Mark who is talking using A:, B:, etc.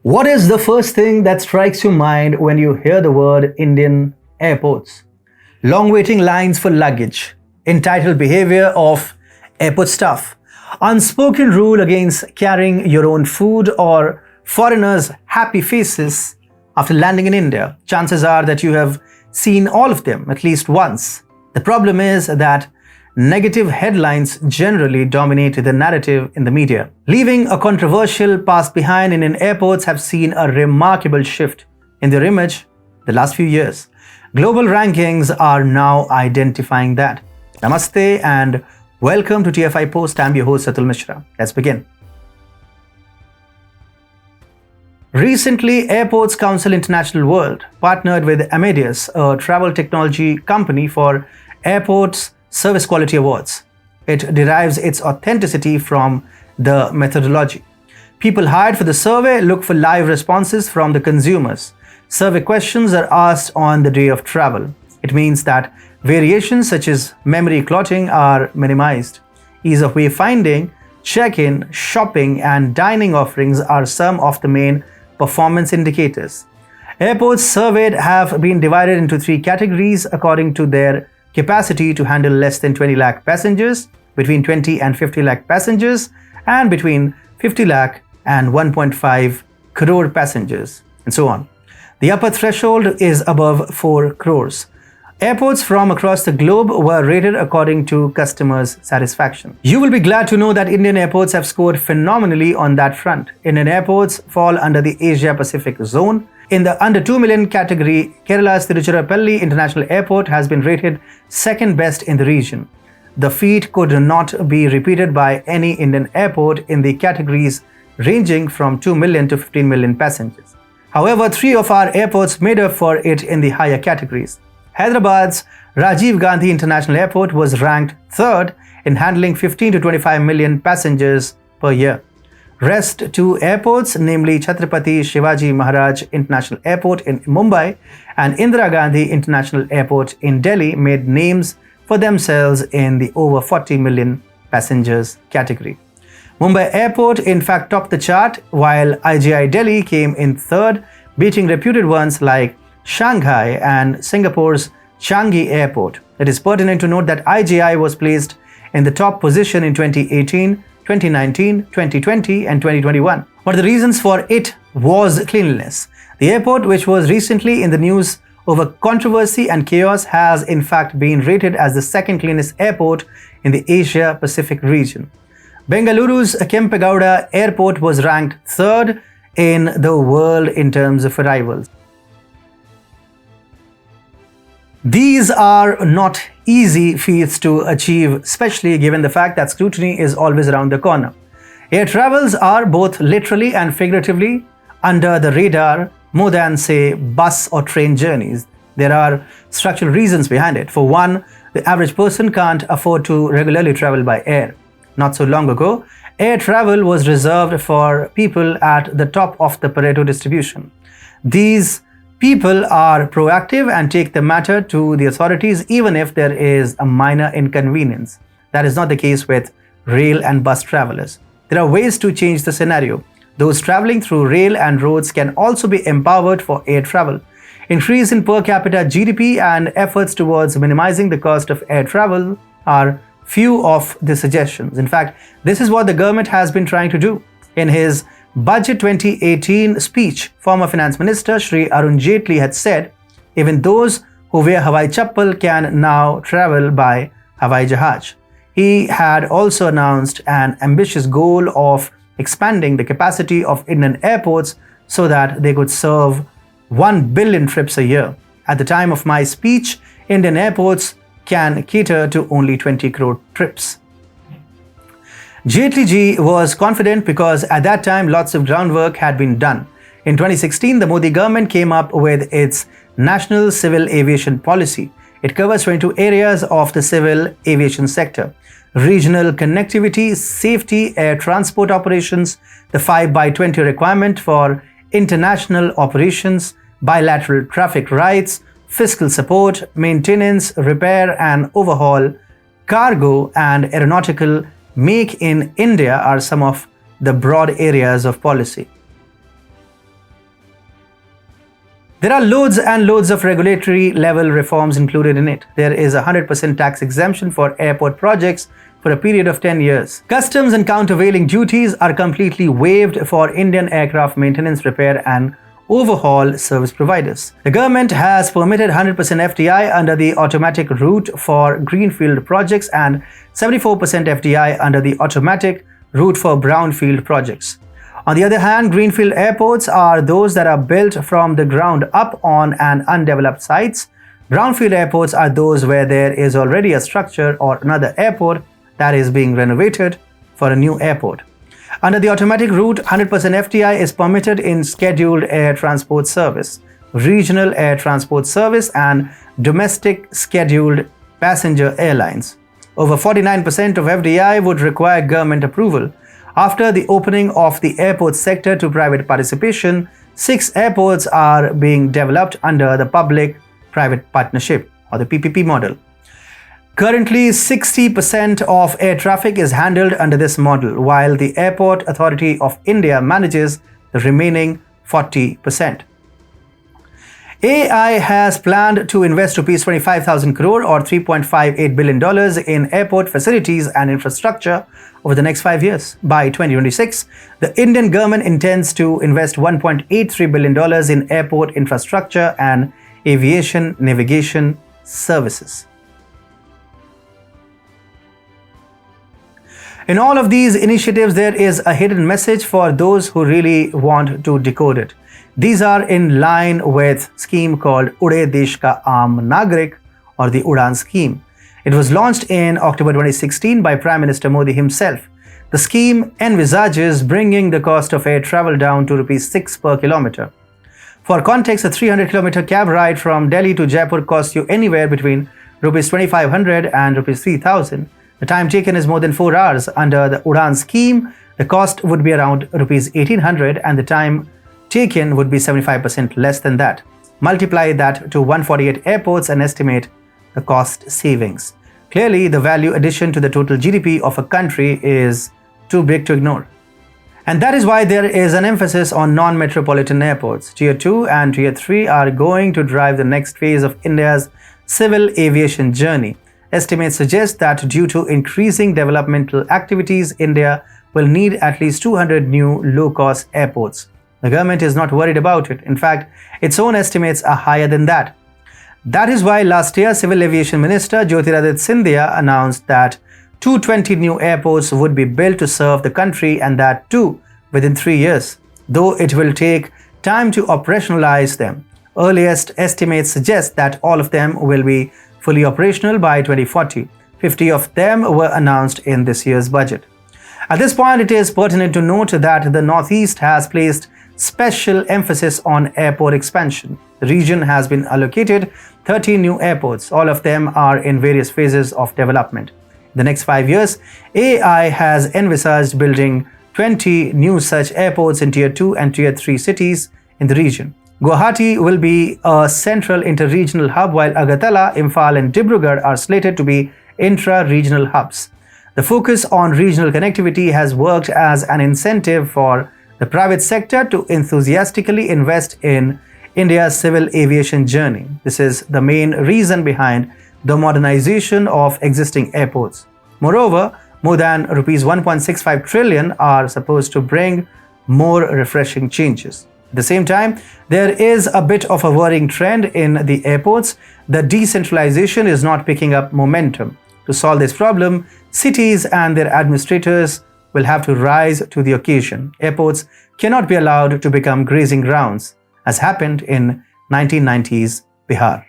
A: What is the first thing that strikes your mind when you hear the word Indian airports? Long waiting lines for luggage, entitled behavior of airport staff, unspoken rule against carrying your own food, or foreigners' happy faces after landing in India. Chances are that you have seen all of them at least once. The problem is that negative headlines generally dominate the narrative in the media. Leaving a controversial past behind, Indian airports have seen a remarkable shift in their image the last few years. Global rankings are now identifying that. Namaste and welcome to TFIPost. I'm your host Atul Mishra. Let's begin. Recently, Airports Council International World partnered with Amadeus, a travel technology company, for Airports Service Quality Awards. It derives its authenticity from the methodology. People hired for the survey look for live responses from the consumers. Survey questions are asked on the day of travel. It means that variations such as memory clotting are minimized. Ease of wayfinding, check-in, shopping, and dining offerings are some of the main performance indicators. Airports surveyed have been divided into three categories according to their capacity to handle less than 20 lakh passengers, between 20 and 50 lakh passengers, and between 50 lakh and 1.5 crore passengers, and so on. The upper threshold is above 4 crores. Airports from across the globe were rated according to customers' satisfaction. You will be glad to know that Indian airports have scored phenomenally on that front. Indian airports fall under the Asia Pacific zone. In the under 2 million category, Kerala's Tiruchirapalli International Airport has been rated second best in the region. The feat could not be repeated by any Indian airport in the categories ranging from 2 million to 15 million passengers. However, three of our airports made up for it in the higher categories. Hyderabad's Rajiv Gandhi International Airport was ranked third in handling 15 to 25 million passengers per year. Rest two airports, namely Chhatrapati Shivaji Maharaj International Airport in Mumbai and Indira Gandhi International Airport in Delhi, made names for themselves in the over 40 million passengers category. Mumbai Airport in fact topped the chart, while IGI Delhi came in third, beating reputed ones like Shanghai and Singapore's Changi Airport. It is pertinent to note that IGI was placed in the top position in 2018, 2019, 2020 and 2021. One of the reasons for it was cleanliness. The airport, which was recently in the news over controversy and chaos, has in fact been rated as the second cleanest airport in the Asia Pacific region. Bengaluru's Kempegowda Airport was ranked third in the world in terms of arrivals. These are not easy feats to achieve, especially given the fact that scrutiny is always around the corner. Air travels are both literally and figuratively under the radar more than, say, bus or train journeys. There are structural reasons behind it. For one, the average person can't afford to regularly travel by air. Not so long ago, air travel was reserved for people at the top of the Pareto distribution. These people are proactive and take the matter to the authorities even if there is a minor inconvenience. That is not the case with rail and bus travelers. There are ways to change the scenario. Those traveling through rail and roads can also be empowered for air travel. Increase in per capita GDP and efforts towards minimizing the cost of air travel are few of the suggestions. In fact, this is what the government has been trying to do. In his Budget 2018 speech, former Finance Minister Shri Arun Jaitley had said, even those who wear Hawai Chappal can now travel by Hawai Jahaj. He had also announced an ambitious goal of expanding the capacity of Indian airports so that they could serve 1 billion trips a year. At the time of my speech, Indian airports can cater to only 20 crore trips. Jaitley ji was confident because at that time lots of groundwork had been done. In 2016, the Modi government came up with its National Civil Aviation Policy. It covers 22 areas of the civil aviation sector: regional connectivity, safety, air transport operations, the 5/20 requirement for international operations, bilateral traffic rights, fiscal support, maintenance, repair and overhaul, cargo and aeronautical. Make in India are some of the broad areas of policy. There are loads and loads of regulatory level reforms included in it. There is a 100% tax exemption for airport projects for a period of 10 years. Customs and countervailing duties are completely waived for Indian aircraft maintenance, repair and overhaul service providers. The government has permitted 100% FDI under the automatic route for greenfield projects and 74% FDI under the automatic route for brownfield projects. On the other hand, greenfield airports are those that are built from the ground up on an undeveloped sites. Brownfield airports are those where there is already a structure or another airport that is being renovated for a new airport. Under the automatic route, 100% FDI is permitted in scheduled air transport service, regional air transport service and domestic scheduled passenger airlines. Over 49% of FDI would require government approval. After the opening of the airport sector to private participation, 6 airports are being developed under the Public-Private Partnership or the PPP model. Currently, 60% of air traffic is handled under this model, while the Airport Authority of India manages the remaining 40%. AI has planned to invest Rs 25,000 crore or $3.58 billion in airport facilities and infrastructure over the next 5 years. By 2026, the Indian government intends to invest $1.83 billion in airport infrastructure and aviation navigation services. In all of these initiatives, there is a hidden message for those who really want to decode it. These are in line with a scheme called Ude Desh Ka Aam Nagrik or the Udan scheme. It was launched in October 2016 by Prime Minister Modi himself. The scheme envisages bringing the cost of air travel down to Rs 6 per kilometer. For context, a 300-kilometer cab ride from Delhi to Jaipur costs you anywhere between Rs 2,500 and Rs 3,000. The time taken is more than 4 hours. Under the Udan scheme, the cost would be around Rs 1,800 and the time taken would be 75% less than that. Multiply that to 148 airports and estimate the cost savings. Clearly, the value addition to the total GDP of a country is too big to ignore. And that is why there is an emphasis on non-metropolitan airports. Tier 2 and Tier 3 are going to drive the next phase of India's civil aviation journey. Estimates suggest that due to increasing developmental activities, India will need at least 200 new low-cost airports. The government is not worried about it. In fact, its own estimates are higher than that. That is why last year, Civil Aviation Minister Jyotiraditya Scindia announced that 220 new airports would be built to serve the country, and that too within 3 years, though it will take time to operationalize them. Earliest estimates suggest that all of them will be fully operational by 2040. 50 of them were announced in this year's budget. At this point, it is pertinent to note that the Northeast has placed special emphasis on airport expansion. The region has been allocated 30 new airports. All of them are in various phases of development. In the next 5 years, AI has envisaged building 20 new such airports in Tier 2 and Tier 3 cities in the region. Guwahati will be a central inter-regional hub, while Agartala, Imphal and Dibrugarh are slated to be intra-regional hubs. The focus on regional connectivity has worked as an incentive for the private sector to enthusiastically invest in India's civil aviation journey. This is the main reason behind the modernization of existing airports. Moreover, more than Rs 1.65 trillion are supposed to bring more refreshing changes. At the same time, there is a bit of a worrying trend in the airports. The decentralization is not picking up momentum. To solve this problem, cities and their administrators will have to rise to the occasion. Airports cannot be allowed to become grazing grounds, as happened in 1990s Bihar.